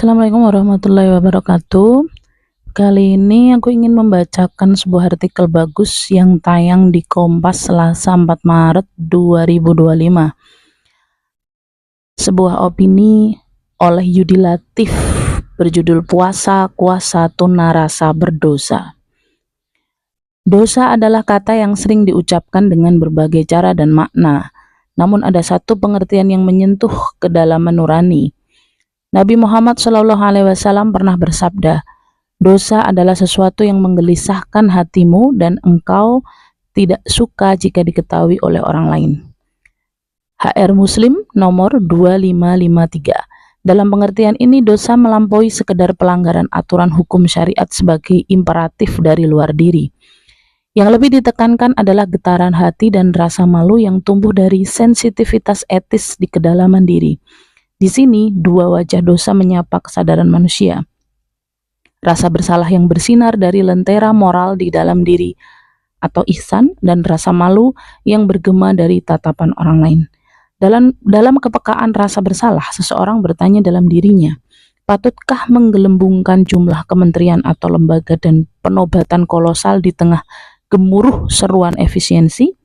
Assalamualaikum warahmatullahi wabarakatuh. Kali ini aku ingin membacakan sebuah artikel bagus yang tayang di Kompas Selasa 4 Maret 2025. Sebuah opini oleh Yudi Latif berjudul Puasa Kuasa Tuna Rasa Berdosa. Dosa adalah kata yang sering diucapkan dengan berbagai cara dan makna. Namun ada satu pengertian yang menyentuh kedalaman nurani. Nabi Muhammad SAW pernah bersabda, dosa adalah sesuatu yang menggelisahkan hatimu dan engkau tidak suka jika diketahui oleh orang lain. HR Muslim nomor 2553. Dalam pengertian ini, dosa melampaui sekedar pelanggaran aturan hukum syariat sebagai imperatif dari luar diri. Yang lebih ditekankan adalah getaran hati dan rasa malu yang tumbuh dari sensitivitas etis di kedalaman diri. Di sini, dua wajah dosa menyapa kesadaran manusia. Rasa bersalah yang bersinar dari lentera moral di dalam diri, atau ihsan, dan rasa malu yang bergema dari tatapan orang lain. Dalam kepekaan rasa bersalah, seseorang bertanya dalam dirinya, patutkah menggelembungkan jumlah kementerian atau lembaga dan penobatan kolosal di tengah gemuruh seruan efisiensi?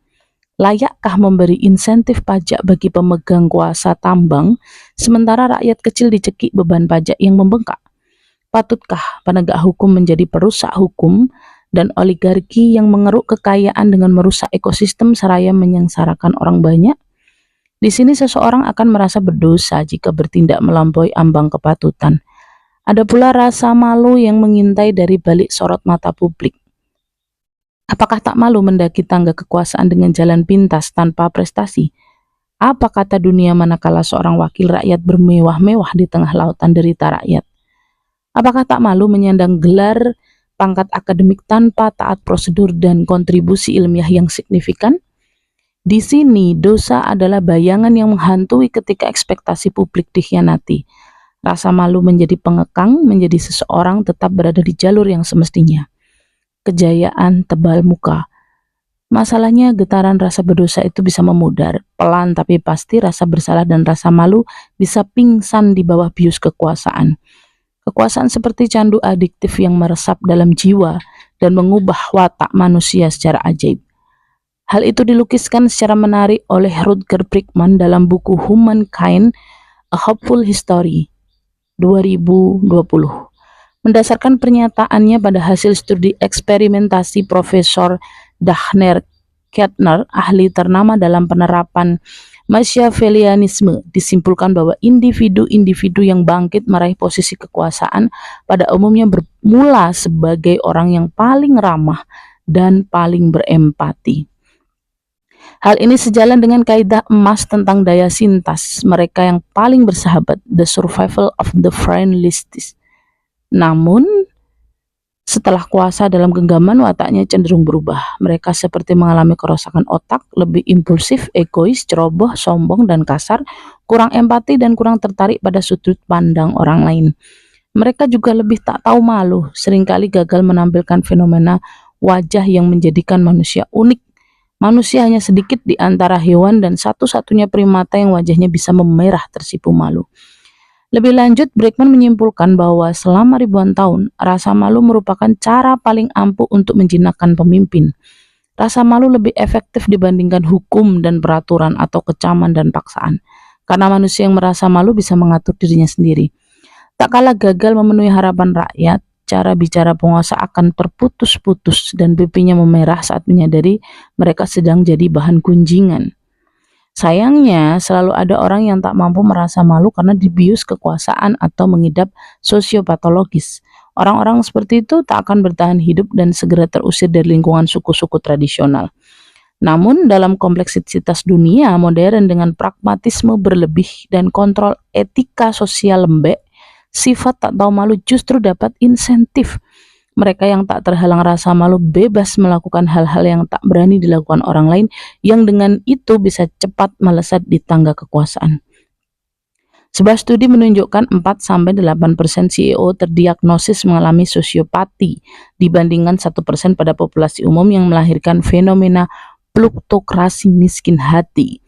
Layakkah memberi insentif pajak bagi pemegang kuasa tambang, sementara rakyat kecil dicekik beban pajak yang membengkak? Patutkah penegak hukum menjadi perusak hukum dan oligarki yang mengeruk kekayaan dengan merusak ekosistem seraya menyengsarakan orang banyak? Di sini seseorang akan merasa berdosa jika bertindak melampaui ambang kepatutan. Ada pula rasa malu yang mengintai dari balik sorot mata publik. Apakah tak malu mendaki tangga kekuasaan dengan jalan pintas tanpa prestasi? Apa kata dunia manakala seorang wakil rakyat bermewah-mewah di tengah lautan derita rakyat? Apakah tak malu menyandang gelar pangkat akademik tanpa taat prosedur dan kontribusi ilmiah yang signifikan? Di sini, dosa adalah bayangan yang menghantui ketika ekspektasi publik dikhianati. Rasa malu menjadi pengekang, menjadi seseorang tetap berada di jalur yang semestinya. Kejayaan tebal muka. Masalahnya getaran rasa berdosa itu bisa memudar, pelan tapi pasti rasa bersalah dan rasa malu bisa pingsan di bawah bius kekuasaan. Kekuasaan seperti candu adiktif yang meresap dalam jiwa dan mengubah watak manusia secara ajaib. Hal itu dilukiskan secara menarik oleh Rutger Bregman dalam buku Humankind: A Hopeful History 2020. Mendasarkan pernyataannya pada hasil studi eksperimentasi Profesor Dagner Kettner, ahli ternama dalam penerapan Machiavellianisme, disimpulkan bahwa individu-individu yang bangkit meraih posisi kekuasaan pada umumnya bermula sebagai orang yang paling ramah dan paling berempati. Hal ini sejalan dengan kaidah emas tentang daya sintas mereka yang paling bersahabat, the survival of the friendliest. Namun, setelah kuasa dalam genggaman, wataknya cenderung berubah. Mereka seperti mengalami kerusakan otak, lebih impulsif, egois, ceroboh, sombong, dan kasar, kurang empati, dan kurang tertarik pada sudut pandang orang lain. Mereka juga lebih tak tahu malu, seringkali gagal menampilkan fenomena wajah yang menjadikan manusia unik. Manusia hanya sedikit di antara hewan dan satu-satunya primata yang wajahnya bisa memerah tersipu malu. Lebih lanjut, Bregman menyimpulkan bahwa selama ribuan tahun, rasa malu merupakan cara paling ampuh untuk menjinakkan pemimpin. Rasa malu lebih efektif dibandingkan hukum dan peraturan atau kecaman dan paksaan, karena manusia yang merasa malu bisa mengatur dirinya sendiri. Tak kalah gagal memenuhi harapan rakyat, cara bicara penguasa akan terputus-putus dan pipinya memerah saat menyadari mereka sedang jadi bahan gunjingan. Sayangnya, selalu ada orang yang tak mampu merasa malu karena dibius kekuasaan atau mengidap sosiopatologis. Orang-orang seperti itu tak akan bertahan hidup dan segera terusir dari lingkungan suku-suku tradisional. Namun, dalam kompleksitas dunia modern dengan pragmatisme berlebih dan kontrol etika sosial lembek, sifat tak tahu malu justru dapat insentif. Mereka yang tak terhalang rasa malu bebas melakukan hal-hal yang tak berani dilakukan orang lain, yang dengan itu bisa cepat melesat di tangga kekuasaan. Sebuah studi menunjukkan 4-8% CEO terdiagnosis mengalami sosiopati dibandingkan 1% pada populasi umum, yang melahirkan fenomena plutokrasi miskin hati.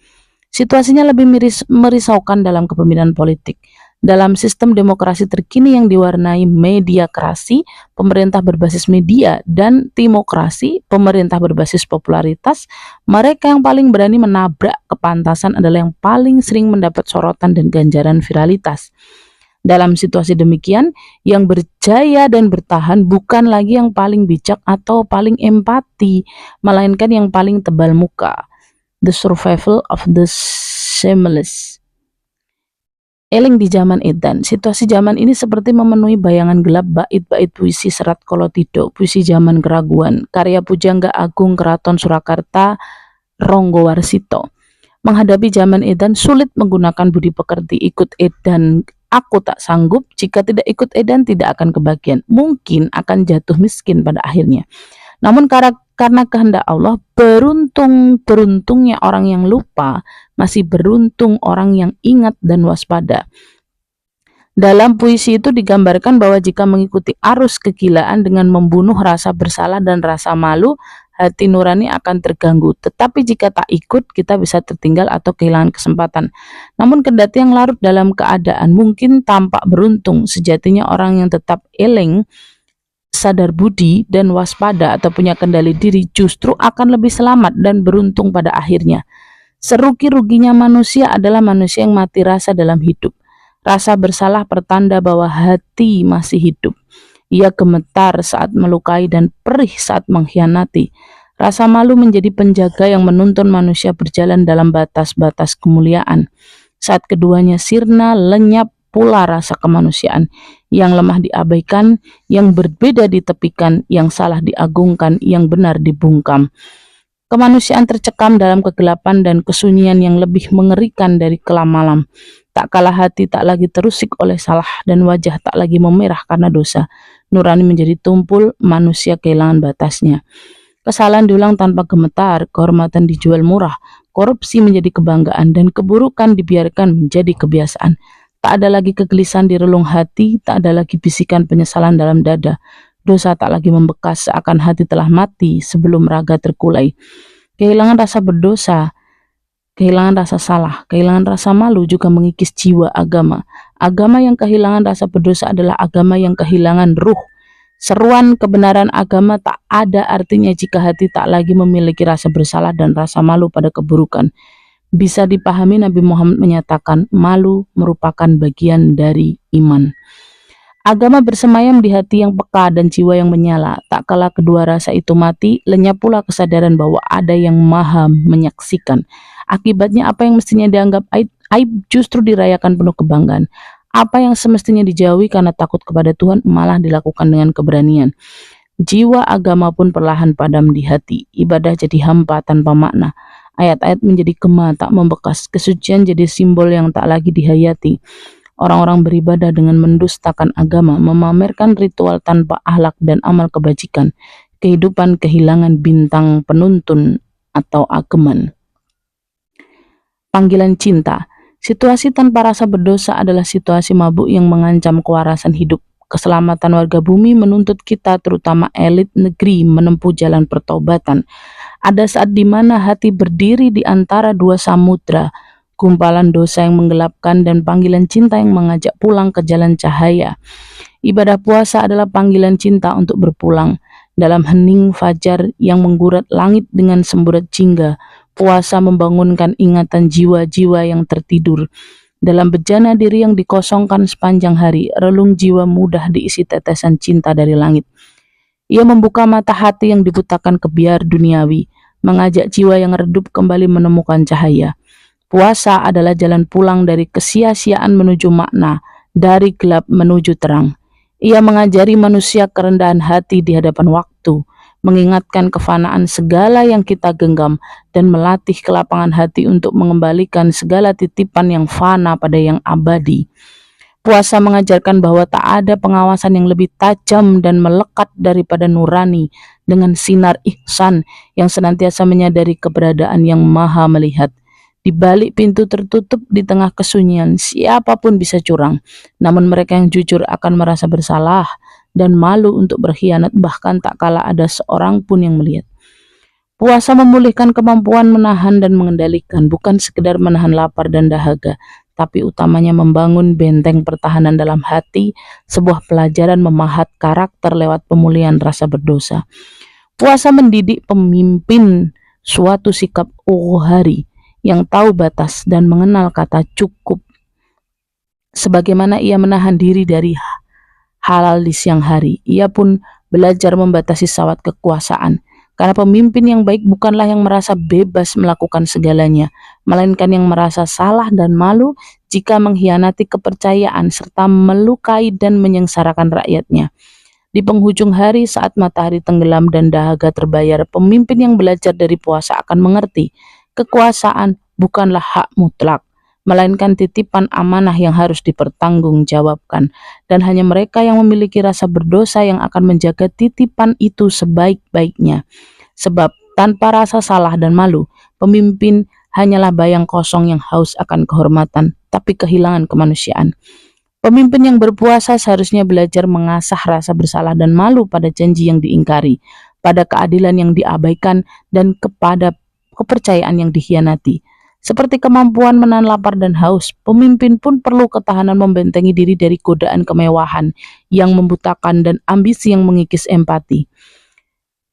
Situasinya lebih merisaukan dalam kepemimpinan politik. Dalam sistem demokrasi terkini yang diwarnai mediakrasi, pemerintah berbasis media, dan timokrasi, pemerintah berbasis popularitas, mereka yang paling berani menabrak kepantasan adalah yang paling sering mendapat sorotan dan ganjaran viralitas. Dalam situasi demikian, yang berjaya dan bertahan bukan lagi yang paling bijak atau paling empati, melainkan yang paling tebal muka. The survival of the shameless. Eling di zaman edan, situasi zaman ini seperti memenuhi bayangan gelap bait-bait puisi Serat Kolotido, puisi zaman keraguan, karya Pujangga Agung Keraton Surakarta, Ronggowarsito. Menghadapi zaman edan sulit menggunakan budi pekerti, ikut edan aku tak sanggup, jika tidak ikut edan tidak akan kebagian, mungkin akan jatuh miskin pada akhirnya. Namun karena kehendak Allah, beruntungnya orang yang lupa, masih beruntung orang yang ingat dan waspada. Dalam puisi itu digambarkan bahwa jika mengikuti arus kegilaan dengan membunuh rasa bersalah dan rasa malu, hati nurani akan terganggu. Tetapi jika tak ikut, kita bisa tertinggal atau kehilangan kesempatan. Namun kendati yang larut dalam keadaan mungkin tampak beruntung, sejatinya orang yang tetap eling, sadar budi dan waspada atau punya kendali diri justru akan lebih selamat dan beruntung pada akhirnya. Serugi-ruginya manusia adalah manusia yang mati rasa dalam hidup. Rasa bersalah pertanda bahwa hati masih hidup. Ia gemetar saat melukai dan perih saat mengkhianati. Rasa malu menjadi penjaga yang menuntun manusia berjalan dalam batas-batas kemuliaan. Saat keduanya sirna, lenyap pula rasa kemanusiaan. Yang lemah diabaikan, yang berbeda ditepikan, yang salah diagungkan, yang benar dibungkam. Kemanusiaan tercekam dalam kegelapan dan kesunyian yang lebih mengerikan dari kelam malam. Tak kalah hati tak lagi terusik oleh salah dan wajah tak lagi memerah karena dosa. Nurani menjadi tumpul, manusia kehilangan batasnya. Kesalahan diulang tanpa gemetar, kehormatan dijual murah, korupsi menjadi kebanggaan, dan keburukan dibiarkan menjadi kebiasaan. Tak ada lagi kegelisahan di relung hati, tak ada lagi bisikan penyesalan dalam dada. Dosa tak lagi membekas, seakan hati telah mati sebelum raga terkulai. Kehilangan rasa berdosa, kehilangan rasa salah, kehilangan rasa malu juga mengikis jiwa agama. Agama yang kehilangan rasa berdosa adalah agama yang kehilangan ruh. Seruan kebenaran agama tak ada artinya jika hati tak lagi memiliki rasa bersalah dan rasa malu pada keburukan. Bisa dipahami Nabi Muhammad menyatakan malu merupakan bagian dari iman. Agama bersemayam di hati yang peka dan jiwa yang menyala. Tak kala kedua rasa itu mati, lenyap pula kesadaran bahwa ada yang maha menyaksikan. Akibatnya apa yang mestinya dianggap aib justru dirayakan penuh kebanggaan. Apa yang semestinya dijauhi karena takut kepada Tuhan malah dilakukan dengan keberanian. Jiwa agama pun perlahan padam di hati. Ibadah jadi hampa tanpa makna. Ayat-ayat menjadi gema tak membekas. Kesucian jadi simbol yang tak lagi dihayati. Orang-orang beribadah dengan mendustakan agama, memamerkan ritual tanpa akhlak dan amal kebajikan. Kehidupan kehilangan bintang penuntun atau ageman. Panggilan cinta. Situasi tanpa rasa berdosa adalah situasi mabuk yang mengancam kewarasan hidup. Keselamatan warga bumi menuntut kita, terutama elit negeri, menempuh jalan pertobatan. Ada saat di mana hati berdiri di antara dua samudra, gumpalan dosa yang menggelapkan dan panggilan cinta yang mengajak pulang ke jalan cahaya. Ibadah puasa adalah panggilan cinta untuk berpulang. Dalam hening fajar yang menggurat langit dengan semburat jingga, puasa membangunkan ingatan jiwa-jiwa yang tertidur. Dalam bejana diri yang dikosongkan sepanjang hari, relung jiwa mudah diisi tetesan cinta dari langit. Ia membuka mata hati yang dibutakan kebiar duniawi, mengajak jiwa yang redup kembali menemukan cahaya. Puasa adalah jalan pulang dari kesia-siaan menuju makna, dari gelap menuju terang. Ia mengajari manusia kerendahan hati di hadapan waktu, mengingatkan kefanaan segala yang kita genggam, dan melatih kelapangan hati untuk mengembalikan segala titipan yang fana pada yang abadi. Puasa mengajarkan bahwa tak ada pengawasan yang lebih tajam dan melekat daripada nurani dengan sinar ihsan yang senantiasa menyadari keberadaan yang maha melihat. Di balik pintu tertutup di tengah kesunyian, siapapun bisa curang. Namun mereka yang jujur akan merasa bersalah dan malu untuk berkhianat, bahkan tak kala ada seorang pun yang melihat. Puasa memulihkan kemampuan menahan dan mengendalikan, bukan sekedar menahan lapar dan dahaga, tapi utamanya membangun benteng pertahanan dalam hati, sebuah pelajaran memahat karakter lewat pemulihan rasa berdosa. Puasa mendidik pemimpin suatu sikap uhari yang tahu batas dan mengenal kata cukup. Sebagaimana ia menahan diri dari halal di siang hari, ia pun belajar membatasi syahwat kekuasaan. Karena pemimpin yang baik bukanlah yang merasa bebas melakukan segalanya, melainkan yang merasa salah dan malu jika mengkhianati kepercayaan serta melukai dan menyengsarakan rakyatnya. Di penghujung hari saat matahari tenggelam dan dahaga terbayar, pemimpin yang belajar dari puasa akan mengerti kekuasaan bukanlah hak mutlak, melainkan titipan amanah yang harus dipertanggungjawabkan, dan hanya mereka yang memiliki rasa berdosa yang akan menjaga titipan itu sebaik-baiknya. Sebab tanpa rasa salah dan malu, pemimpin hanyalah bayang kosong yang haus akan kehormatan, tapi kehilangan kemanusiaan. Pemimpin yang berpuasa seharusnya belajar mengasah rasa bersalah dan malu pada janji yang diingkari, pada keadilan yang diabaikan, dan kepada kepercayaan yang dikhianati. Seperti kemampuan menahan lapar dan haus, pemimpin pun perlu ketahanan membentengi diri dari godaan kemewahan yang membutakan dan ambisi yang mengikis empati.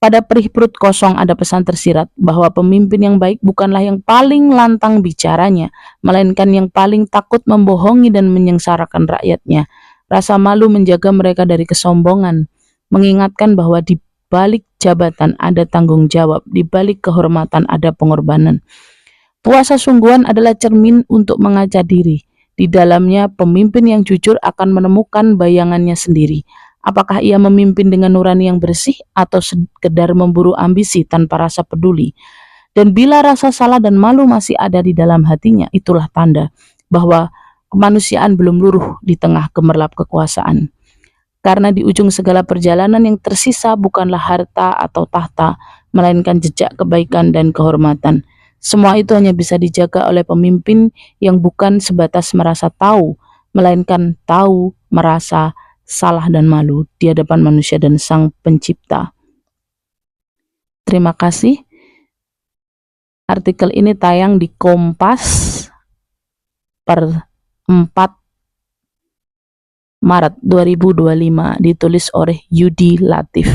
Pada perih perut kosong ada pesan tersirat bahwa pemimpin yang baik bukanlah yang paling lantang bicaranya, melainkan yang paling takut membohongi dan menyengsarakan rakyatnya. Rasa malu menjaga mereka dari kesombongan, mengingatkan bahwa di balik jabatan ada tanggung jawab, di balik kehormatan ada pengorbanan. Puasa sungguhan adalah cermin untuk mengaca diri. Di dalamnya, pemimpin yang jujur akan menemukan bayangannya sendiri. Apakah ia memimpin dengan nurani yang bersih atau sekedar memburu ambisi tanpa rasa peduli? Dan bila rasa salah dan malu masih ada di dalam hatinya, itulah tanda bahwa kemanusiaan belum luruh di tengah gemerlap kekuasaan. Karena di ujung segala perjalanan yang tersisa bukanlah harta atau tahta, melainkan jejak kebaikan dan kehormatan. Semua itu hanya bisa dijaga oleh pemimpin yang bukan sebatas merasa tahu, melainkan tahu, merasa salah dan malu di hadapan manusia dan Sang Pencipta. Terima kasih. Artikel ini tayang di Kompas per 4 Maret 2025, ditulis oleh Yudi Latif.